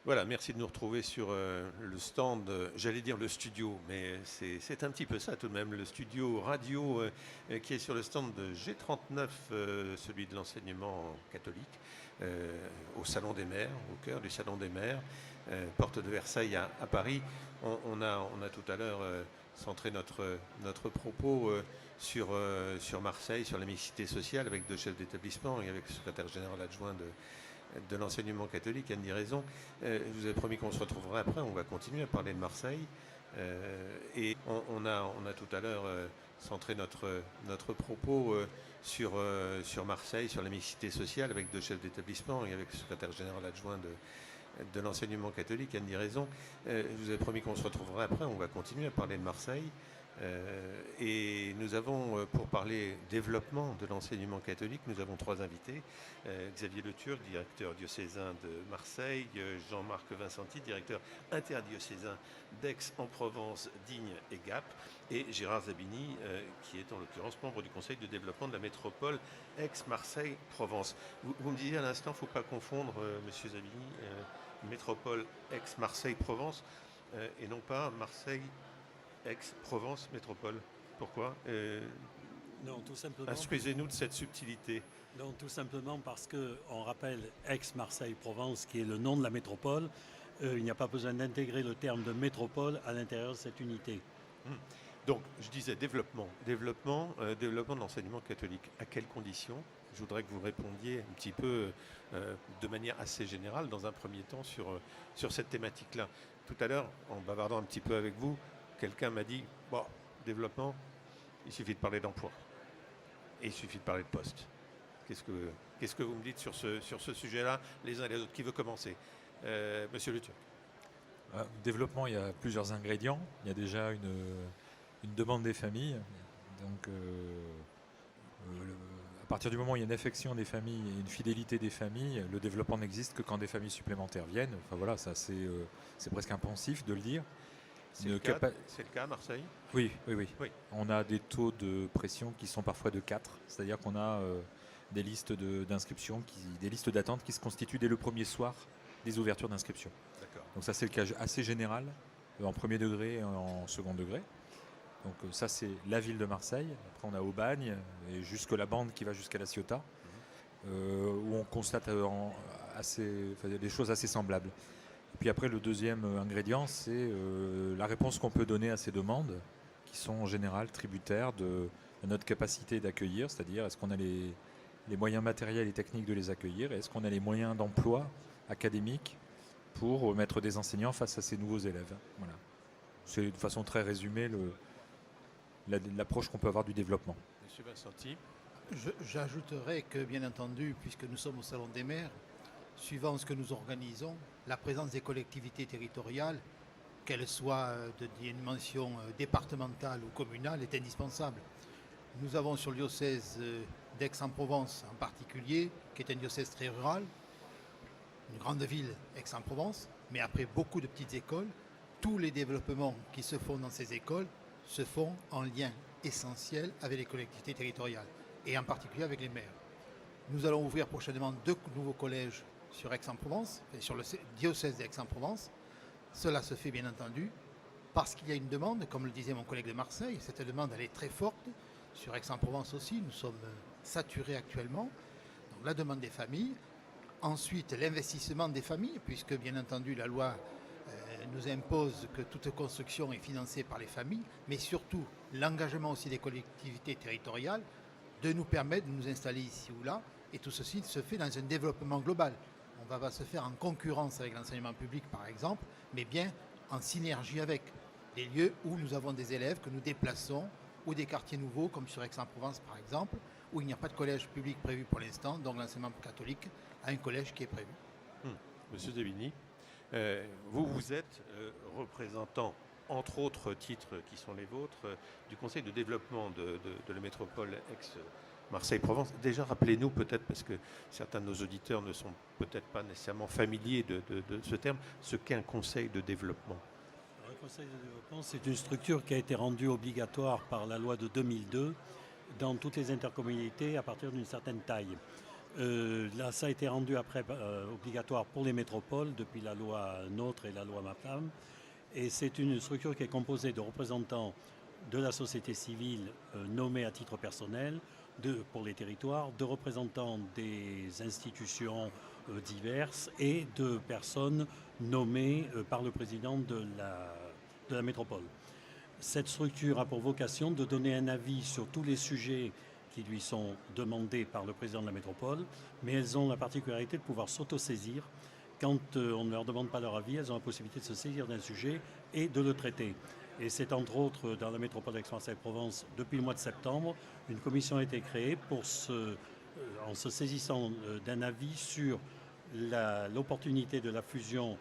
Voilà, merci de nous retrouver sur le stand, j'allais dire le studio, mais c'est un petit peu ça tout de même, le studio radio qui est sur le stand de G39, celui de l'enseignement catholique, au Salon des Maires, au cœur du Salon des Maires, porte de Versailles à Paris. On a tout à l'heure centré notre propos sur Marseille, sur la mixité sociale, avec deux chefs d'établissement et avec le secrétaire général adjoint de l'enseignement catholique, Anne Diraison. Je vous avais promis qu'on se retrouverait après, on va continuer à parler de Marseille. Et on a tout à l'heure centré notre propos sur Marseille, sur la mixité sociale, avec deux chefs d'établissement et avec le secrétaire général adjoint de l'enseignement catholique, Anne Diraison. Je vous avais promis qu'on se retrouverait après, on va continuer à parler de Marseille. Et nous avons, pour parler développement de l'enseignement catholique, nous avons trois invités. Xavier Le Turc, directeur diocésain de Marseille, Jean-Marc Vincenti, directeur interdiocésain d'Aix-en-Provence, Digne et Gap, et Gérard Zabini, qui est en l'occurrence membre du conseil de développement de la métropole Aix-Marseille-Provence. Vous me disiez à l'instant, il ne faut pas confondre, monsieur Zabini, métropole Aix-Marseille-Provence, et non pas Marseille Aix-Provence Métropole. Pourquoi Non, tout simplement. Instruisez-nous de cette subtilité. Non, tout simplement parce qu'on rappelle Aix-Marseille-Provence, qui est le nom de la métropole. Il n'y a pas besoin d'intégrer le terme de métropole à l'intérieur de cette unité. Donc, je disais développement de l'enseignement catholique. À quelles conditions? Je voudrais que vous répondiez un petit peu de manière assez générale, dans un premier temps, sur cette thématique-là. Tout à l'heure, en bavardant un petit peu avec vous, quelqu'un m'a dit, bon, développement, il suffit de parler d'emploi. Et il suffit de parler de poste. Qu'est-ce que vous me dites sur ce sujet-là, les uns et les autres? Qui veut commencer? Monsieur Le Turc. Développement, il y a plusieurs ingrédients. Il y a déjà une demande des familles. Donc, à partir du moment où il y a une affection des familles et une fidélité des familles, le développement n'existe que quand des familles supplémentaires viennent. Enfin voilà, ça c'est presque impensif de le dire. C'est le cas à Marseille? Oui. On a des taux de pression qui sont parfois de 4. C'est-à-dire qu'on a des listes d'inscription, des listes d'attente qui se constituent dès le premier soir des ouvertures d'inscription. Donc ça c'est le cas assez général, en premier degré et en second degré. Donc ça c'est la ville de Marseille. Après on a Aubagne et jusque la bande qui va jusqu'à la Ciotat, où on constate des choses assez semblables. Et puis après, le deuxième ingrédient, c'est la réponse qu'on peut donner à ces demandes, qui sont en général tributaires de notre capacité d'accueillir, c'est-à-dire est-ce qu'on a les moyens matériels et techniques de les accueillir, et est-ce qu'on a les moyens d'emploi académique pour mettre des enseignants face à ces nouveaux élèves. Voilà. C'est de façon très résumée l'approche qu'on peut avoir du développement. Monsieur Vincenti. J'ajouterais que, bien entendu, puisque nous sommes au Salon des maires, suivant ce que nous organisons, la présence des collectivités territoriales, qu'elles soient de dimension départementale ou communale, est indispensable. Nous avons sur le diocèse d'Aix-en-Provence en particulier, qui est un diocèse très rural, une grande ville, Aix-en-Provence, mais après beaucoup de petites écoles. Tous les développements qui se font dans ces écoles se font en lien essentiel avec les collectivités territoriales, et en particulier avec les maires. Nous allons ouvrir prochainement 2 nouveaux collèges sur Aix-en-Provence, sur le diocèse d'Aix-en-Provence. Cela se fait bien entendu parce qu'il y a une demande, comme le disait mon collègue de Marseille, cette demande elle est très forte. Sur Aix-en-Provence aussi, nous sommes saturés actuellement. Donc la demande des familles. Ensuite, l'investissement des familles, puisque bien entendu la loi nous impose que toute construction est financée par les familles, mais surtout l'engagement aussi des collectivités territoriales de nous permettre de nous installer ici ou là. Et tout ceci se fait dans un développement global. On va pas se faire en concurrence avec l'enseignement public, par exemple, mais bien en synergie avec les lieux où nous avons des élèves que nous déplaçons, ou des quartiers nouveaux, comme sur Aix-en-Provence, par exemple, où il n'y a pas de collège public prévu pour l'instant, donc l'enseignement catholique a un collège qui est prévu. Monsieur Zabini, vous êtes représentant, entre autres titres qui sont les vôtres, du Conseil de développement de la métropole Aix-Marseille-Provence. Déjà, rappelez-nous peut-être, parce que certains de nos auditeurs ne sont peut-être pas nécessairement familiers de ce terme, ce qu'est un conseil de développement. Le conseil de développement, c'est une structure qui a été rendue obligatoire par la loi de 2002 dans toutes les intercommunalités à partir d'une certaine taille. Là, ça a été rendu après obligatoire pour les métropoles depuis la loi NOTRe et la loi MAPTAM. Et c'est une structure qui est composée de représentants de la société civile nommés à titre personnel pour les territoires, de représentants des institutions diverses et de personnes nommées par le président de la métropole. Cette structure a pour vocation de donner un avis sur tous les sujets qui lui sont demandés par le président de la métropole, mais elles ont la particularité de pouvoir s'autosaisir. Quand on ne leur demande pas leur avis, elles ont la possibilité de se saisir d'un sujet et de le traiter. Et c'est entre autres dans la métropole d'Aix-Marseille-Provence, depuis le mois de septembre, une commission a été créée en se saisissant d'un avis sur l'opportunité de la fusion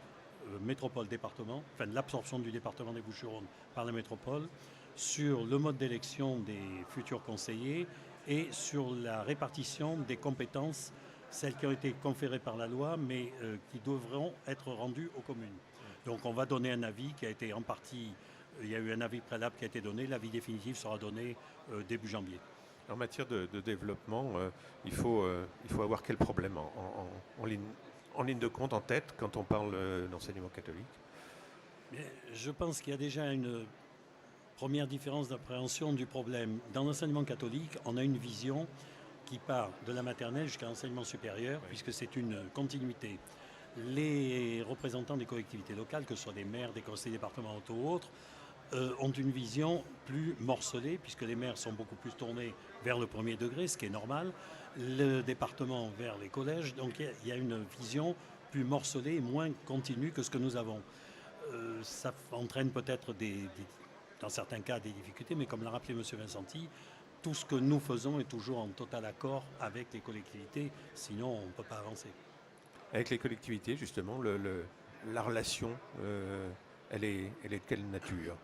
métropole-département, enfin de l'absorption du département des Bouches-du-Rhône par la métropole, sur le mode d'élection des futurs conseillers et sur la répartition des compétences, celles qui ont été conférées par la loi, mais qui devront être rendues aux communes. Donc on va donner un avis qui a été en partie, il y a eu un avis préalable qui a été donné, l'avis définitif sera donné début janvier. En matière de développement, il faut avoir quel problème en ligne de compte, en tête, quand on parle d'enseignement catholique? Mais je pense qu'il y a déjà une première différence d'appréhension du problème. Dans l'enseignement catholique, on a une vision qui part de la maternelle jusqu'à l'enseignement supérieur, puisque c'est une continuité. Les représentants des collectivités locales, que ce soit des maires, des conseils départementaux ou autres, ont une vision plus morcelée, puisque les maires sont beaucoup plus tournés vers le premier degré, ce qui est normal, le département vers les collèges, donc il y a une vision plus morcelée et moins continue que ce que nous avons. Ça entraîne peut-être dans certains cas des difficultés, mais comme l'a rappelé M. Vincenti, tout ce que nous faisons est toujours en total accord avec les collectivités, sinon on ne peut pas avancer. Avec les collectivités, justement, la relation, elle est de quelle nature?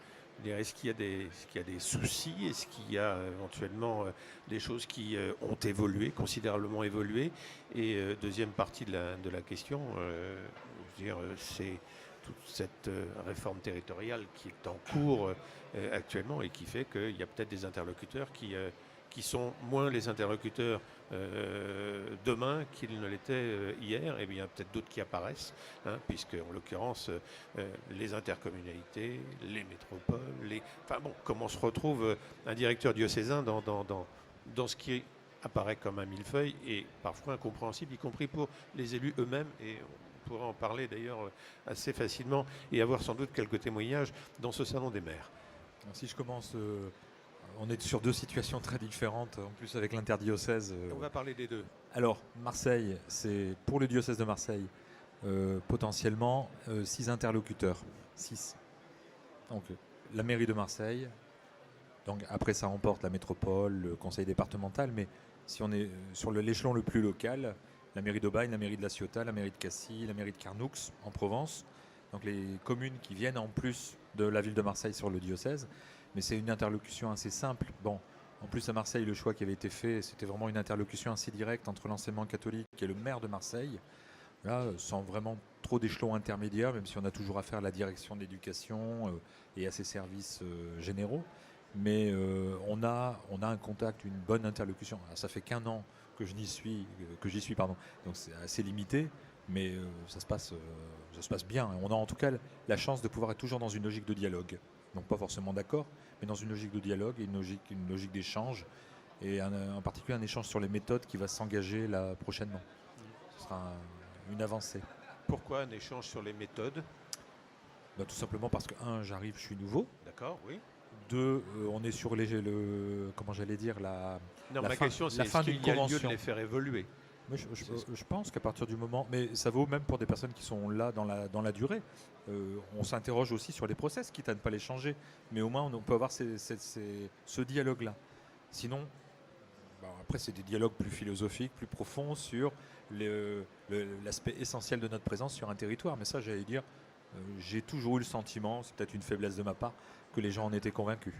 Est-ce qu'il y a des soucis? Est-ce qu'il y a éventuellement des choses qui ont évolué, considérablement évolué? Et deuxième partie de la question, c'est toute cette réforme territoriale qui est en cours actuellement et qui fait qu'il y a peut-être des interlocuteurs qui sont moins les interlocuteurs demain qu'ils ne l'étaient hier, et bien il y a peut-être d'autres qui apparaissent, puisque en l'occurrence les intercommunalités, les métropoles, comment se retrouve un directeur diocésain dans ce qui apparaît comme un millefeuille et parfois incompréhensible, y compris pour les élus eux-mêmes, et on pourra en parler d'ailleurs assez facilement et avoir sans doute quelques témoignages dans ce salon des maires. Alors, si je commence, on est sur deux situations très différentes, en plus avec l'interdiocèse. On va parler des deux. Alors, Marseille, c'est pour le diocèse de Marseille, potentiellement 6 interlocuteurs. 6. Donc, la mairie de Marseille, donc après ça remporte la métropole, le conseil départemental, mais si on est sur l'échelon le plus local, la mairie d'Aubagne, la mairie de La Ciotat, la mairie de Cassis, la mairie de Carnoux en Provence, donc les communes qui viennent en plus de la ville de Marseille sur le diocèse, mais c'est une interlocution assez simple. Bon, en plus à Marseille, le choix qui avait été fait, c'était vraiment une interlocution assez directe entre l'enseignement catholique et le maire de Marseille, là, sans vraiment trop d'échelons intermédiaires, même si on a toujours affaire à la direction de l'éducation et à ses services généraux, mais on a un contact, une bonne interlocution. Alors, ça fait qu'1 an que j'y suis, donc c'est assez limité, mais ça se passe bien. On a en tout cas la chance de pouvoir être toujours dans une logique de dialogue. Donc pas forcément d'accord, mais dans une logique de dialogue et une logique d'échange, et en particulier un échange sur les méthodes qui va s'engager là prochainement. Ce sera une avancée. Pourquoi un échange sur les méthodes? Tout simplement parce que, 1, j'arrive, je suis nouveau. D'accord, oui. 2, on est sur la Ma fin, question, c'est fin est-ce d'une qu'il y a lieu convention. de les faire évoluer? Moi, je pense qu'à partir du moment, mais ça vaut même pour des personnes qui sont là dans la durée, on s'interroge aussi sur les process, quitte à ne pas les changer, mais au moins on peut avoir ce dialogue-là. Sinon, après c'est des dialogues plus philosophiques, plus profonds sur l'aspect essentiel de notre présence sur un territoire, mais ça j'allais dire, j'ai toujours eu le sentiment, c'est peut-être une faiblesse de ma part, que les gens en étaient convaincus.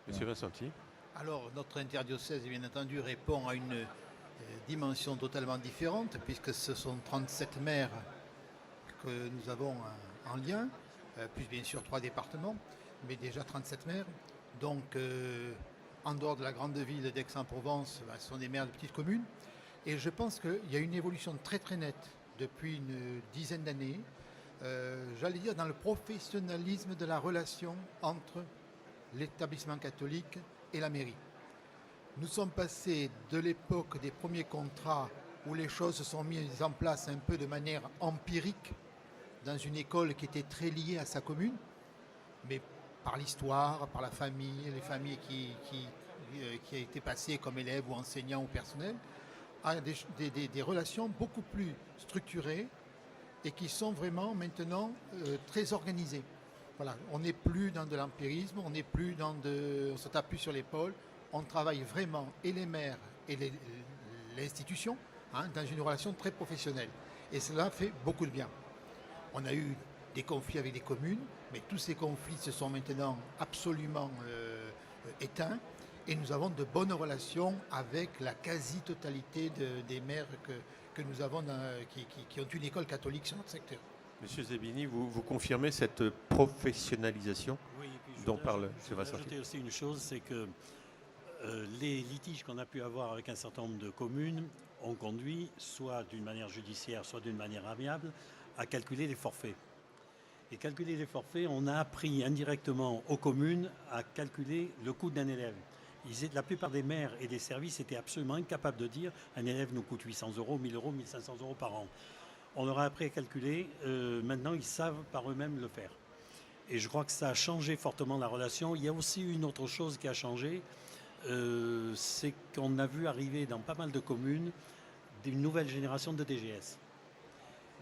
Monsieur Vincenti? Alors, notre interdiocèse, bien entendu, répond à une dimension totalement différente, puisque ce sont 37 maires que nous avons en lien, plus bien sûr 3 départements, mais déjà 37 maires. Donc, en dehors de la grande ville d'Aix-en-Provence, ce sont des maires de petites communes. Et je pense qu'il y a une évolution très très nette depuis une dizaine d'années, j'allais dire dans le professionnalisme de la relation entre l'établissement catholique et la mairie. Nous sommes passés de l'époque des premiers contrats où les choses se sont mises en place un peu de manière empirique dans une école qui était très liée à sa commune, mais par l'histoire, par la famille, les familles qui a été passées comme élèves ou enseignants ou personnels, à des relations beaucoup plus structurées et qui sont vraiment maintenant très organisées. Voilà, on n'est plus dans de l'empirisme, on n'est plus on se tape plus sur l'épaule, on travaille vraiment, et les maires et l'institution, dans une relation très professionnelle. Et cela fait beaucoup de bien. On a eu des conflits avec des communes, mais tous ces conflits se sont maintenant absolument éteints. Et nous avons de bonnes relations avec la quasi-totalité des maires que nous avons qui ont une école catholique sur notre secteur. Monsieur Zebini, vous confirmez cette professionnalisation Oui, et puis dont parle je voudrais Sébastien? ajouter aussi une chose, c'est que les litiges qu'on a pu avoir avec un certain nombre de communes ont conduit, soit d'une manière judiciaire, soit d'une manière amiable, à calculer les forfaits. Et calculer les forfaits, on a appris indirectement aux communes à calculer le coût d'un élève. La plupart des maires et des services étaient absolument incapables de dire un élève nous coûte 800 euros, 1000 euros, 1500 euros par an. On leur a appris à calculer, maintenant ils savent par eux-mêmes le faire. Et je crois que ça a changé fortement la relation. Il y a aussi une autre chose qui a changé, c'est qu'on a vu arriver dans pas mal de communes une nouvelle génération de DGS.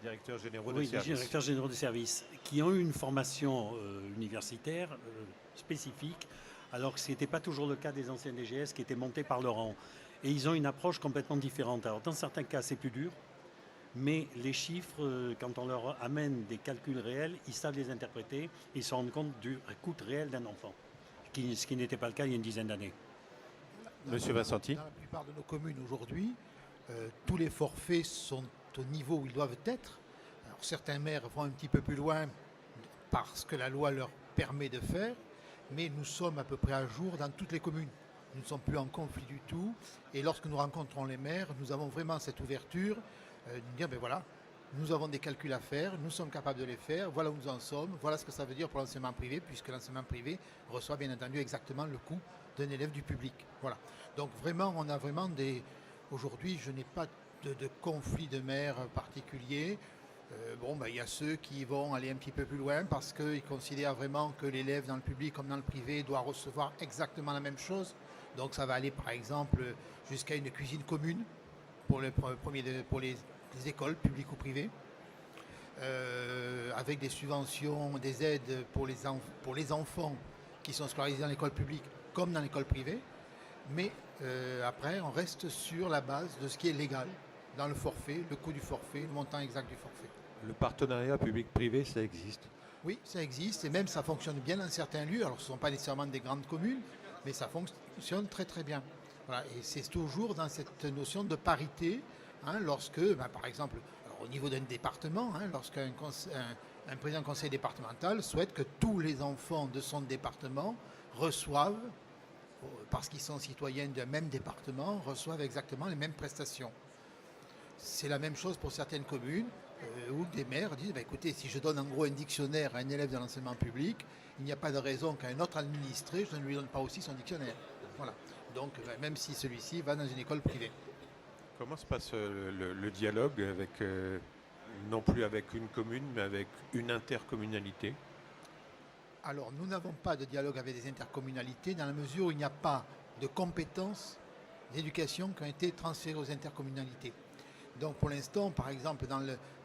Directeur généraux Oui, de service. directeurs généraux de services, qui ont eu une formation universitaire spécifique, alors que ce n'était pas toujours le cas des anciens DGS qui étaient montés par le rang. Et ils ont une approche complètement différente. Alors dans certains cas, c'est plus dur, mais les chiffres, quand on leur amène des calculs réels, ils savent les interpréter et ils se rendent compte du coût réel d'un enfant, ce qui n'était pas le cas il y a une dizaine d'années. Monsieur Vincenti. Dans la plupart de nos communes aujourd'hui, tous les forfaits sont au niveau où ils doivent être. Alors, certains maires vont un petit peu plus loin parce que la loi leur permet de faire, mais nous sommes à peu près à jour dans toutes les communes. Nous ne sommes plus en conflit du tout. Et lorsque nous rencontrons les maires, nous avons vraiment cette ouverture de dire, ben voilà, nous avons des calculs à faire, nous sommes capables de les faire, voilà où nous en sommes, voilà ce que ça veut dire pour l'enseignement privé, puisque l'enseignement privé reçoit bien entendu exactement le coût d'un élève du public. Voilà. Donc vraiment, on a vraiment des... Aujourd'hui, je n'ai pas de conflit de maires particulier. Il y a ceux qui vont aller un petit peu plus loin parce qu'ils considèrent vraiment que l'élève dans le public comme dans le privé doit recevoir exactement la même chose. Donc ça va aller par exemple jusqu'à une cuisine commune pour les écoles publiques ou privées, avec des subventions, des aides pour les enfants qui sont scolarisés dans l'école publique comme dans l'école privée. Mais après, on reste sur la base de ce qui est légal dans le forfait, le coût du forfait, le montant exact du forfait. Le partenariat public-privé, ça existe? Oui, ça existe et même ça fonctionne bien dans certains lieux. Alors ce ne sont pas nécessairement des grandes communes, mais ça fonctionne très très bien. Voilà. Et c'est toujours dans cette notion de parité, lorsque, par exemple, au niveau d'un département, lorsqu'un président de conseil départemental souhaite que tous les enfants de son département reçoivent, parce qu'ils sont citoyens d'un même département, reçoivent exactement les mêmes prestations. C'est la même chose pour certaines communes où des maires disent écoutez, si je donne en gros un dictionnaire à un élève de l'enseignement public, il n'y a pas de raison qu'un autre administré, je ne lui donne pas aussi son dictionnaire. Voilà. Donc même si celui-ci va dans une école privée. Comment se passe le dialogue avec, non plus avec une commune, mais avec une intercommunalité? Alors, nous n'avons pas de dialogue avec des intercommunalités dans la mesure où il n'y a pas de compétences d'éducation qui ont été transférées aux intercommunalités. Donc, pour l'instant, par exemple,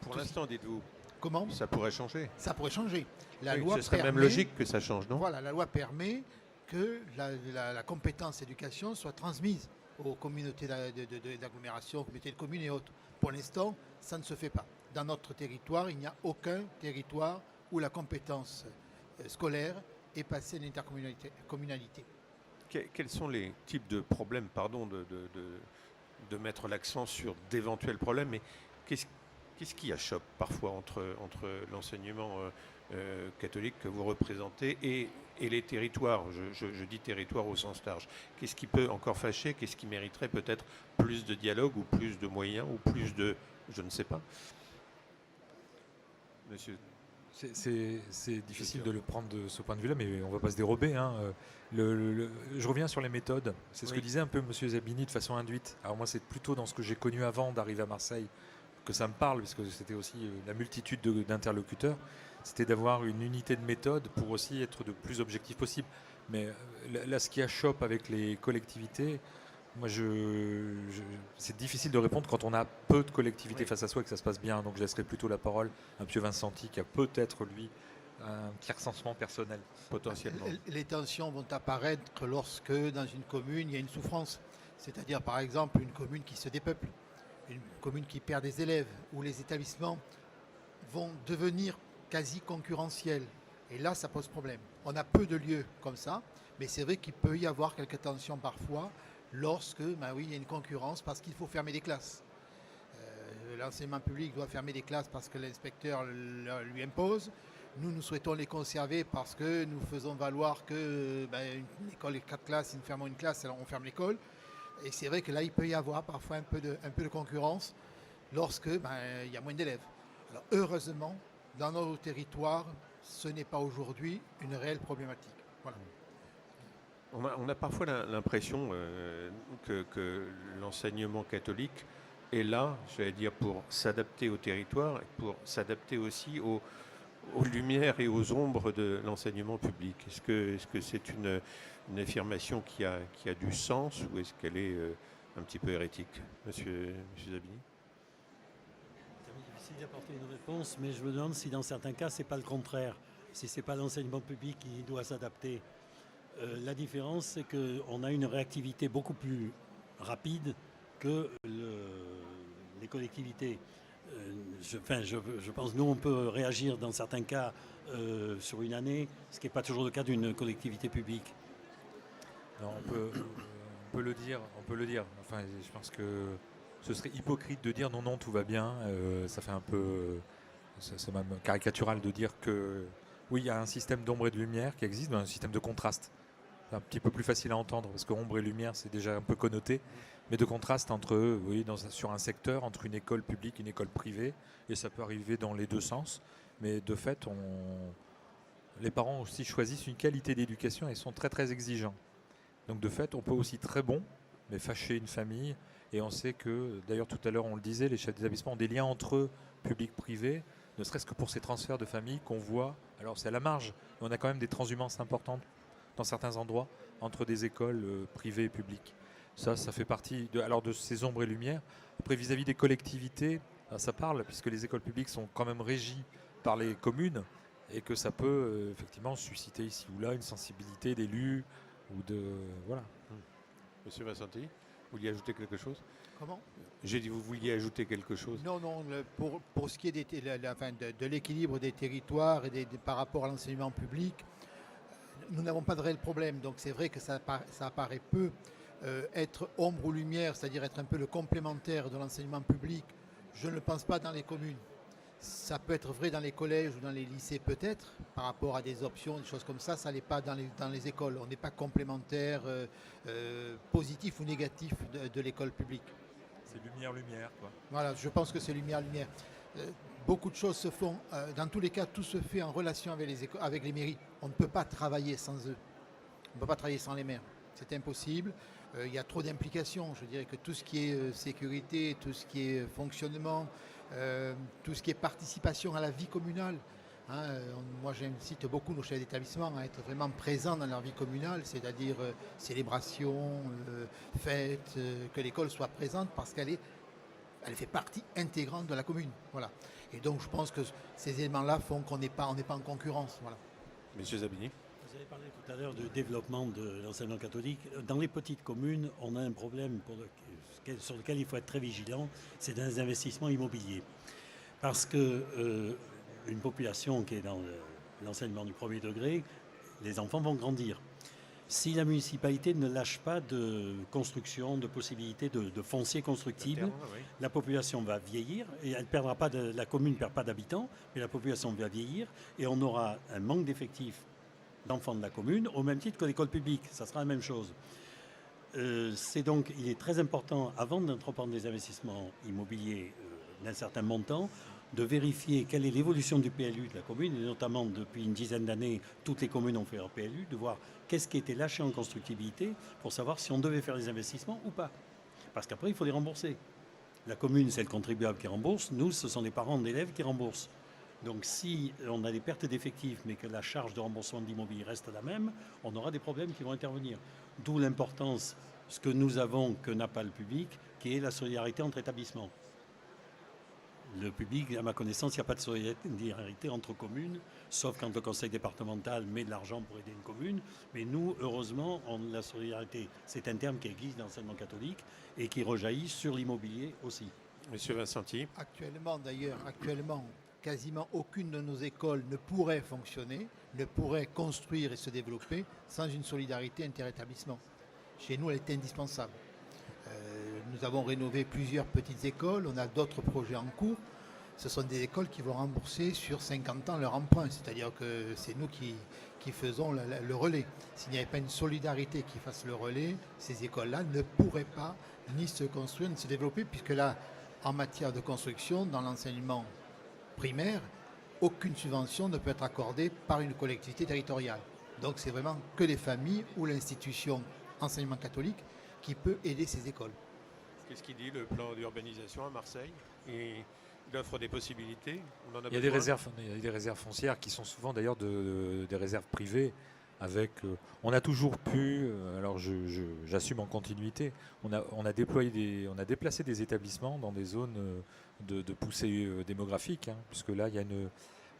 Pour l'instant, dites-vous. Comment? Ça pourrait changer. Ça pourrait changer. Ce serait même logique que ça change, non? Voilà, la loi permet que la compétence éducation soit transmise aux communautés d'agglomération, aux communautés de communes et autres. Pour l'instant, ça ne se fait pas. Dans notre territoire, il n'y a aucun territoire où la compétence scolaire est passée à l'intercommunalité. Quels sont les types de problèmes, pardon de mettre l'accent sur d'éventuels problèmes, mais qu'est-ce qui achoppe parfois entre l'enseignement catholiques que vous représentez et les territoires, je dis territoire au sens large. Qu'est-ce qui peut encore fâcher? Qu'est-ce qui mériterait peut-être plus de dialogue ou plus de moyens ou plus de... je ne sais pas. Monsieur. C'est difficile de le prendre de ce point de vue-là, mais on ne va pas se dérober. Hein. Je reviens sur les méthodes. C'est ce que disait un peu M. Zabini de façon induite. Alors moi, c'est plutôt dans ce que j'ai connu avant d'arriver à Marseille que ça me parle, parce que c'était aussi la multitude d'interlocuteurs. C'était d'avoir une unité de méthode pour aussi être le plus objectif possible. Mais là, ce qui achoppe avec les collectivités, moi, c'est difficile de répondre quand on a peu de collectivités face à soi et que ça se passe bien. Donc, je laisserai plutôt la parole à M. Vincenti, qui a peut-être, lui, un petit recensement personnel. Potentiellement. Les tensions vont apparaître lorsque, dans une commune, il y a une souffrance. C'est-à-dire, par exemple, une commune qui se dépeuple, une commune qui perd des élèves, où les établissements vont devenir quasi concurrentiels. Et là, ça pose problème. On a peu de lieux comme ça, mais c'est vrai qu'il peut y avoir quelques tensions parfois lorsque, il y a une concurrence parce qu'il faut fermer des classes. L'enseignement public doit fermer des classes parce que l'inspecteur lui impose. Nous souhaitons les conserver parce que nous faisons valoir que une école est 4 classes, si nous fermons une classe, alors on ferme l'école. Et c'est vrai que là, il peut y avoir parfois un peu de concurrence lorsque il y a moins d'élèves. Alors heureusement, dans nos territoires, ce n'est pas aujourd'hui une réelle problématique. Voilà. On a parfois l'impression que l'enseignement catholique est là, j'allais dire, pour s'adapter au territoire et pour s'adapter aussi aux lumières et aux ombres de l'enseignement public. Est-ce que c'est une affirmation qui a du sens ou est-ce qu'elle est un petit peu hérétique, Monsieur Zabini? C'est difficile d'apporter une réponse, mais je me demande si dans certains cas, ce n'est pas le contraire. Si ce n'est pas l'enseignement public qui doit s'adapter. La différence, c'est qu'on a une réactivité beaucoup plus rapide que les collectivités. Je pense nous, on peut réagir dans certains cas sur une année, ce qui n'est pas toujours le cas d'une collectivité publique. Non, on peut le dire. Enfin, je pense que ce serait hypocrite de dire non, tout va bien. Ça fait un peu... c'est même caricatural de dire que oui, il y a un système d'ombre et de lumière qui existe, mais un système de contraste. C'est un petit peu plus facile à entendre parce que ombre et lumière, c'est déjà un peu connoté. Mais de contraste entre eux, sur un secteur, entre une école publique et une école privée. Et ça peut arriver dans les deux sens. Mais de fait, les parents aussi choisissent une qualité d'éducation et sont très très exigeants. Donc de fait, on peut aussi très bon, mais fâcher une famille. Et on sait que, d'ailleurs tout à l'heure on le disait, les chefs d'établissement ont des liens entre eux, public-privé, ne serait-ce que pour ces transferts de famille qu'on voit. Alors c'est à la marge, mais on a quand même des transhumances importantes dans certains endroits entre des écoles privées et publiques. Ça fait partie de ces ombres et lumières. Après, vis-à-vis des collectivités, ça parle, puisque les écoles publiques sont quand même régies par les communes et que ça peut effectivement susciter ici ou là une sensibilité d'élus ou de... Voilà. Monsieur Vincenti, vous vouliez ajouter quelque chose? Comment? J'ai dit, vous vouliez ajouter quelque chose? Non, pour ce qui est de l'équilibre des territoires et par rapport à l'enseignement public, nous n'avons pas de réel problème. Donc c'est vrai que ça apparaît peu être ombre ou lumière, c'est-à-dire être un peu le complémentaire de l'enseignement public. Je ne le pense pas dans les communes. Ça peut être vrai dans les collèges ou dans les lycées peut-être, par rapport à des options, des choses comme ça. Ça n'est pas dans les écoles. On n'est pas complémentaire, positif ou négatif de l'école publique. C'est lumière, quoi. Voilà, je pense que c'est lumière. Beaucoup de choses se font. Dans tous les cas, tout se fait en relation avec les mairies. On ne peut pas travailler sans eux. On ne peut pas travailler sans les maires. C'est impossible. Il y a trop d'implications. Je dirais que tout ce qui est sécurité, tout ce qui est fonctionnement, tout ce qui est participation à la vie communale. Moi, j'incite beaucoup nos chefs d'établissement à être vraiment présents dans leur vie communale, c'est-à-dire célébration, fête, que l'école soit présente parce qu'elle fait partie intégrante de la commune. Voilà. Et donc, je pense que ces éléments-là font qu'on n'est pas en concurrence. Voilà. Monsieur Zabini. Vous avez parlé tout à l'heure du développement de l'enseignement catholique. Dans les petites communes, on a un problème sur lequel il faut être très vigilant, c'est dans les investissements immobiliers. Parce que une population qui est dans l'enseignement du premier degré, les enfants vont grandir. si la municipalité ne lâche pas de construction, de possibilités de foncier constructible, la population va vieillir et elle perdra pas la commune ne perd pas d'habitants, mais la population va vieillir et on aura un manque d'effectifs d'enfants de la commune au même titre que l'école publique. Ça sera la même chose. Il est très important, avant d'entreprendre des investissements immobiliers d'un certain montant, de vérifier quelle est l'évolution du PLU de la commune, et notamment depuis une dizaine d'années, toutes les communes ont fait leur PLU, de voir qu'est-ce qui était lâché en constructibilité pour savoir si on devait faire des investissements ou pas. Parce qu'après, il faut les rembourser. La commune, c'est le contribuable qui rembourse. Nous, ce sont les parents d'élèves qui remboursent. Donc si on a des pertes d'effectifs, mais que la charge de remboursement de l'immobilier reste la même, on aura des problèmes qui vont intervenir. D'où l'importance, ce que nous avons, que n'a pas le public, qui est la solidarité entre établissements. Le public, à ma connaissance, il n'y a pas de solidarité entre communes, sauf quand le conseil départemental met de l'argent pour aider une commune. Mais nous, heureusement, la solidarité, c'est un terme qui existe dans l'enseignement catholique et qui rejaillit sur l'immobilier aussi. Monsieur Vincenti. Actuellement, quasiment aucune de nos écoles ne pourrait fonctionner, ne pourrait construire et se développer sans une solidarité interétablissement. Chez nous, elle est indispensable. Nous avons rénové plusieurs petites écoles, on a d'autres projets en cours. Ce sont des écoles qui vont rembourser sur 50 ans leur emprunt, c'est-à-dire que c'est nous qui faisons le relais. S'il n'y avait pas une solidarité qui fasse le relais, ces écoles-là ne pourraient pas ni se construire, ni se développer, puisque là, en matière de construction, dans l'enseignement primaire, aucune subvention ne peut être accordée par une collectivité territoriale. Donc c'est vraiment que les familles ou l'institution enseignement catholique qui peut aider ces écoles. Qu'est-ce qu'il dit le plan d'urbanisation à Marseille? Il offre des possibilités. Il y a des réserves foncières qui sont souvent d'ailleurs des réserves privées. On a toujours pu, alors j'assume en continuité, on a déplacé des établissements dans des zones de poussée démographique, puisque là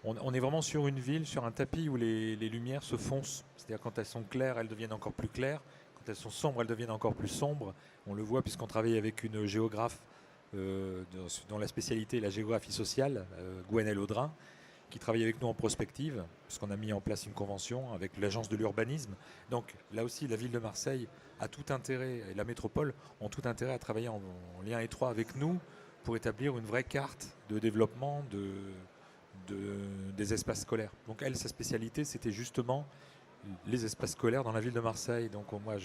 on est vraiment sur une ville, sur un tapis où les lumières se foncent. C'est-à-dire quand elles sont claires, elles deviennent encore plus claires. Quand elles sont sombres, elles deviennent encore plus sombres. On le voit puisqu'on travaille avec une géographe dont la spécialité est la géographie sociale, Gwenelle Audrin, qui travaille avec nous en prospective, puisqu'on a mis en place une convention avec l'agence de l'urbanisme. Donc là aussi, la ville de Marseille a tout intérêt, et la métropole ont tout intérêt à travailler en lien étroit avec nous pour établir une vraie carte de développement des espaces scolaires. Donc elle, sa spécialité, c'était justement les espaces scolaires dans la ville de Marseille. Donc moi,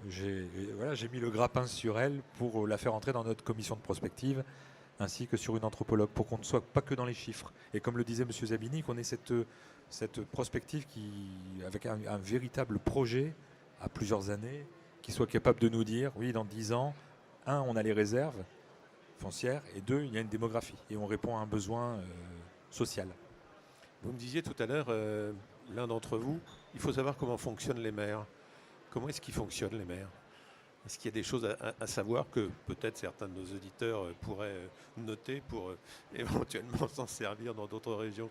j'ai mis le grappin sur elle pour la faire entrer dans notre commission de prospective, ainsi que sur une anthropologue, pour qu'on ne soit pas que dans les chiffres. Et comme le disait M. Zabini, qu'on ait cette prospective avec un véritable projet à plusieurs années, qui soit capable de nous dire, oui, dans 10 ans, 1, on a les réserves foncières, et 2, il y a une démographie, et on répond à un besoin social. Vous me disiez tout à l'heure, l'un d'entre vous, il faut savoir comment fonctionnent les maires. Comment est-ce qu'ils fonctionnent, les maires? Est-ce qu'il y a des choses à savoir que peut-être certains de nos auditeurs pourraient noter pour éventuellement s'en servir dans d'autres régions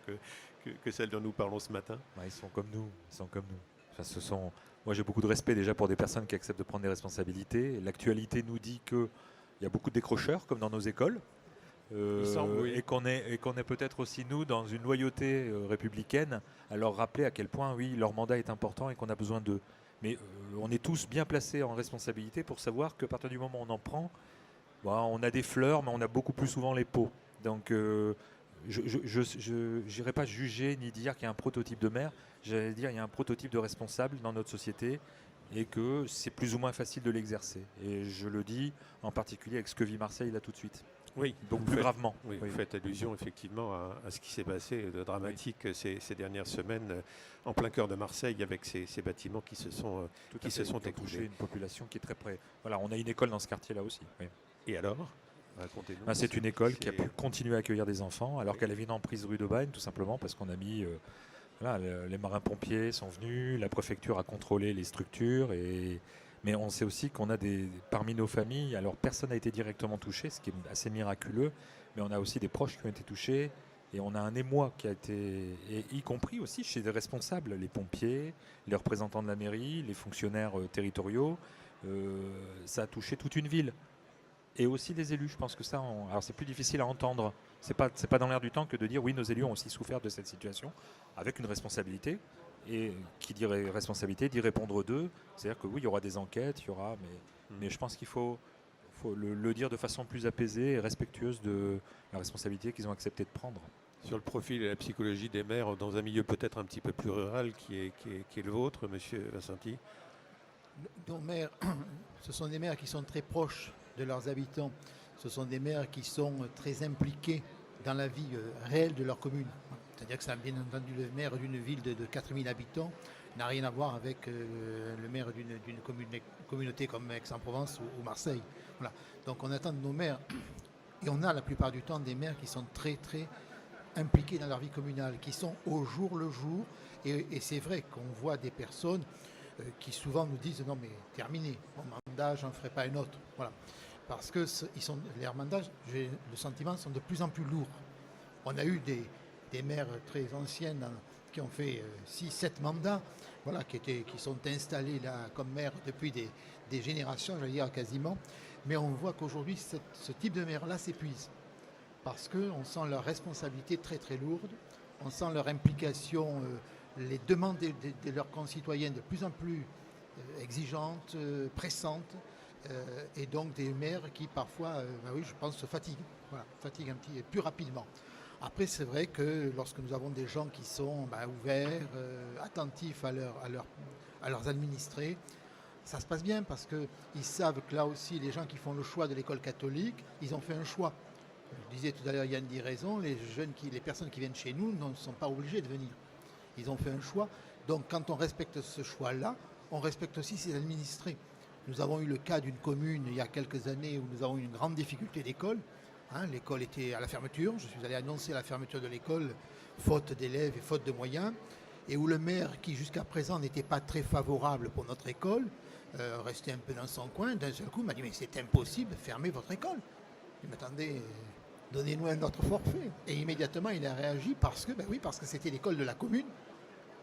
que celle dont nous parlons ce matin? Ils sont comme nous. Enfin, moi, j'ai beaucoup de respect déjà pour des personnes qui acceptent de prendre des responsabilités. L'actualité nous dit qu'il y a beaucoup de décrocheurs, comme dans nos écoles. Oui. Et qu'on est peut-être aussi, nous, dans une loyauté républicaine, à leur rappeler à quel point, oui, leur mandat est important et qu'on a besoin d'eux. Mais on est tous bien placés en responsabilité pour savoir qu'à partir du moment où on en prend, on a des fleurs, mais on a beaucoup plus souvent les pots. Donc je n'irai pas juger ni dire qu'il y a un prototype de maire, j'allais dire qu'il y a un prototype de responsable dans notre société et que c'est plus ou moins facile de l'exercer. Et je le dis en particulier avec ce que vit Marseille là tout de suite. Oui, donc plus gravement. Oui, vous faites allusion effectivement à ce qui s'est passé de dramatique ces dernières semaines en plein cœur de Marseille avec ces bâtiments qui se sont écroulés. Une population qui est très près. Voilà, on a une école dans ce quartier-là aussi. Oui. Et alors, racontez-nous. C'est une école qui a pu continuer à accueillir des enfants alors qu'elle avait une emprise rue de Bagne, tout simplement parce qu'on a mis... les marins-pompiers sont venus, la préfecture a contrôlé les structures mais on sait aussi qu'on a parmi nos familles, alors personne n'a été directement touché, ce qui est assez miraculeux, mais on a aussi des proches qui ont été touchés et on a un émoi qui a été, y compris aussi chez des responsables, les pompiers, les représentants de la mairie, les fonctionnaires territoriaux, ça a touché toute une ville. Et aussi les élus, je pense que ça, alors c'est plus difficile à entendre. C'est pas dans l'air du temps que de dire oui, nos élus ont aussi souffert de cette situation, avec une responsabilité. Et qui dit responsabilité dit répondre d'eux. C'est-à-dire que oui, il y aura des enquêtes, mais je pense qu'il faut le dire de façon plus apaisée et respectueuse de la responsabilité qu'ils ont accepté de prendre. Sur le profil et la psychologie des maires dans un milieu peut-être un petit peu plus rural qui est le vôtre, Monsieur Vincenti. Nos maires, ce sont des maires qui sont très proches de leurs habitants. Ce sont des maires qui sont très impliqués dans la vie réelle de leur commune. C'est-à-dire que ça, bien entendu, le maire d'une ville de 4000 habitants n'a rien à voir avec le maire d'une communauté comme Aix-en-Provence ou Marseille. Voilà. Donc on attend de nos maires, et on a la plupart du temps des maires qui sont très très impliqués dans leur vie communale, qui sont au jour le jour. Et c'est vrai qu'on voit des personnes qui souvent nous disent non mais terminé, mon mandat, j'en ferai pas un autre. Voilà. Parce que leurs mandats, j'ai le sentiment, sont de plus en plus lourds. On a eu des maires très anciennes qui ont fait 6-7 mandats, voilà, qui sont installés là comme maires depuis des générations, j'allais dire quasiment. Mais on voit qu'aujourd'hui, ce type de maire-là s'épuise. Parce qu'on sent leur responsabilité très très lourde, on sent leur implication, les demandes de leurs concitoyens de plus en plus exigeantes, pressantes, et donc des maires qui parfois, oui, je pense, se fatiguent, voilà, fatiguent un petit plus rapidement. Après, c'est vrai que lorsque nous avons des gens qui sont ouverts, attentifs à leurs administrés, ça se passe bien parce qu'ils savent que là aussi, les gens qui font le choix de l'école catholique, ils ont fait un choix. Je disais tout à l'heure, Yann dit raison, les personnes qui viennent chez nous ne sont pas obligées de venir. Ils ont fait un choix. Donc quand on respecte ce choix-là, on respecte aussi ses administrés. Nous avons eu le cas d'une commune il y a quelques années où nous avons eu une grande difficulté d'école. L'école était à la fermeture. Je suis allé annoncer la fermeture de l'école, faute d'élèves et faute de moyens. Et où le maire, qui jusqu'à présent n'était pas très favorable pour notre école, restait un peu dans son coin. D'un seul coup, il m'a dit « Mais c'est impossible, fermez votre école. » Il m'attendait, donnez-nous un autre forfait. Et immédiatement, il a réagi parce que c'était l'école de la commune,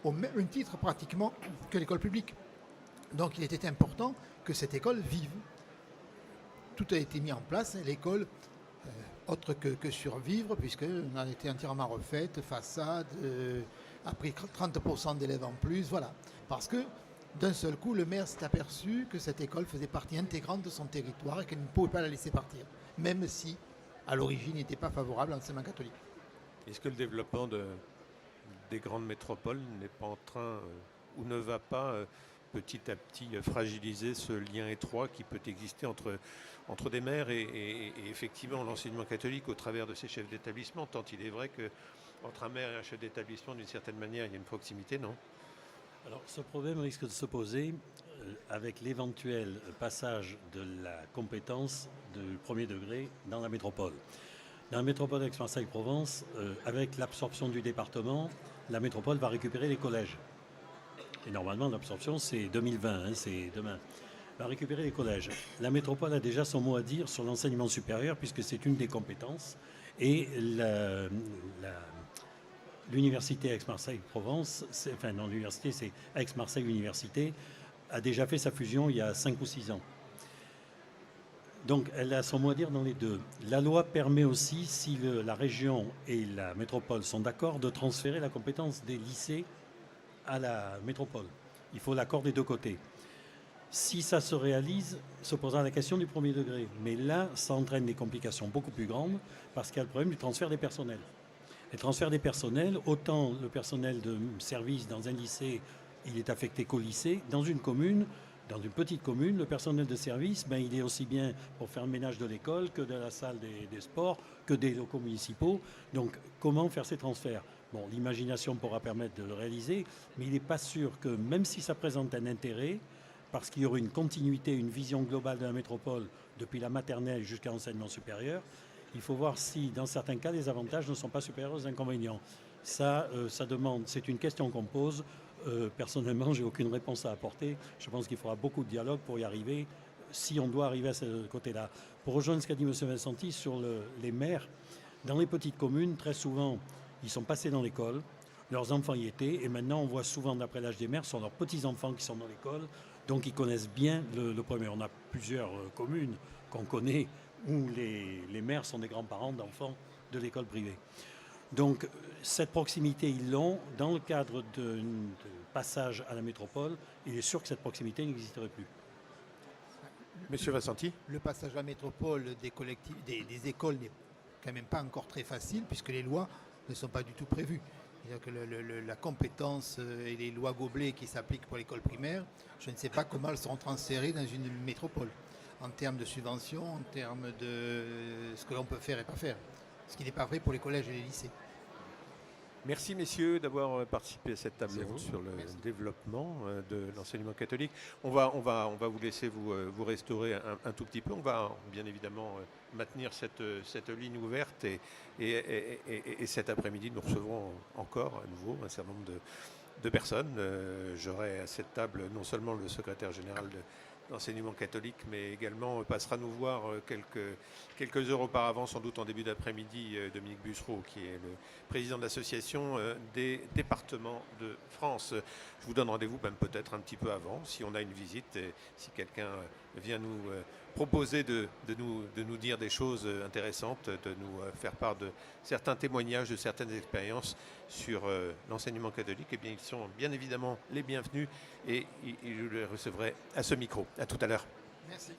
au même titre pratiquement que l'école publique. Donc il était important que cette école vive. Tout a été mis en place, l'école, autre que survivre, puisqu'on a été entièrement refaite, façade, a pris 30% d'élèves en plus, voilà. Parce que d'un seul coup, le maire s'est aperçu que cette école faisait partie intégrante de son territoire et qu'il ne pouvait pas la laisser partir, même si, à l'origine, il n'était pas favorable à l'enseignement catholique. Est-ce que le développement des grandes métropoles n'est pas en train, ou ne va pas petit à petit fragiliser ce lien étroit qui peut exister entre des maires et effectivement l'enseignement catholique au travers de ses chefs d'établissement, tant il est vrai qu'entre un maire et un chef d'établissement, d'une certaine manière, il y a une proximité, non ? Alors, ce problème risque de se poser avec l'éventuel passage de la compétence du premier degré dans la métropole. Dans la métropole Aix-Marseille-Provence, avec l'absorption du département, la métropole va récupérer les collèges. Et normalement, l'absorption, c'est 2020, c'est demain. Va récupérer les collèges. La métropole a déjà son mot à dire sur l'enseignement supérieur, puisque c'est une des compétences. Et l'université Aix-Marseille-Provence, l'université, c'est Aix-Marseille Université, a déjà fait sa fusion il y a 5 ou 6 ans. Donc, elle a son mot à dire dans les deux. La loi permet aussi, si la région et la métropole sont d'accord, de transférer la compétence des lycées à la métropole. Il faut l'accord des deux côtés. Si ça se réalise, se posera la question du premier degré. Mais là, ça entraîne des complications beaucoup plus grandes parce qu'il y a le problème du transfert des personnels. Le transfert des personnels, autant le personnel de service dans un lycée, il est affecté qu'au lycée. Dans une commune, dans une petite commune, le personnel de service, il est aussi bien pour faire le ménage de l'école que de la salle des sports, que des locaux municipaux. Donc, comment faire ces transferts ? Bon, l'imagination pourra permettre de le réaliser, mais il n'est pas sûr que, même si ça présente un intérêt, parce qu'il y aurait une continuité, une vision globale de la métropole depuis la maternelle jusqu'à l'enseignement supérieur, il faut voir si, dans certains cas, les avantages ne sont pas supérieurs aux inconvénients. Ça demande, c'est une question qu'on pose. Personnellement, je n'ai aucune réponse à apporter. Je pense qu'il faudra beaucoup de dialogue pour y arriver, si on doit arriver à ce côté-là. Pour rejoindre ce qu'a dit M. Vincenti sur les maires, dans les petites communes, très souvent, ils sont passés dans l'école, leurs enfants y étaient, et maintenant on voit souvent, d'après l'âge des maires, ce sont leurs petits-enfants qui sont dans l'école, donc ils connaissent bien le premier. On a plusieurs communes qu'on connaît où les maires sont des grands-parents d'enfants de l'école privée. Donc cette proximité, ils l'ont. Dans le cadre de passage à la métropole, il est sûr que cette proximité n'existerait plus. Monsieur Vincenti? Le passage à la métropole des écoles n'est quand même pas encore très facile puisque les lois ne sont pas du tout prévues. C'est-à-dire que la compétence et les lois Goblet qui s'appliquent pour l'école primaire, je ne sais pas comment elles seront transférées dans une métropole en termes de subventions, en termes de ce que l'on peut faire et pas faire. Ce qui n'est pas vrai pour les collèges et les lycées. Merci messieurs d'avoir participé à cette table Merci à ronde vous. sur le Merci. développement de l'enseignement catholique. On va vous laisser vous restaurer un tout petit peu. On va bien évidemment maintenir cette ligne ouverte et cet après-midi nous recevrons encore à nouveau un certain nombre de personnes. J'aurai à cette table non seulement le secrétaire général de l'enseignement catholique, mais également passera nous voir quelques heures auparavant, sans doute en début d'après-midi, Dominique Bussereau, qui est le président de l'association des départements de France. Je vous donne rendez-vous même peut-être un petit peu avant, si on a une visite, et si quelqu'un vient nous proposer de nous dire des choses intéressantes, de nous faire part de certains témoignages, de certaines expériences sur l'enseignement catholique, eh bien, ils sont bien évidemment les bienvenus et je les recevrai à ce micro. À tout à l'heure. Merci.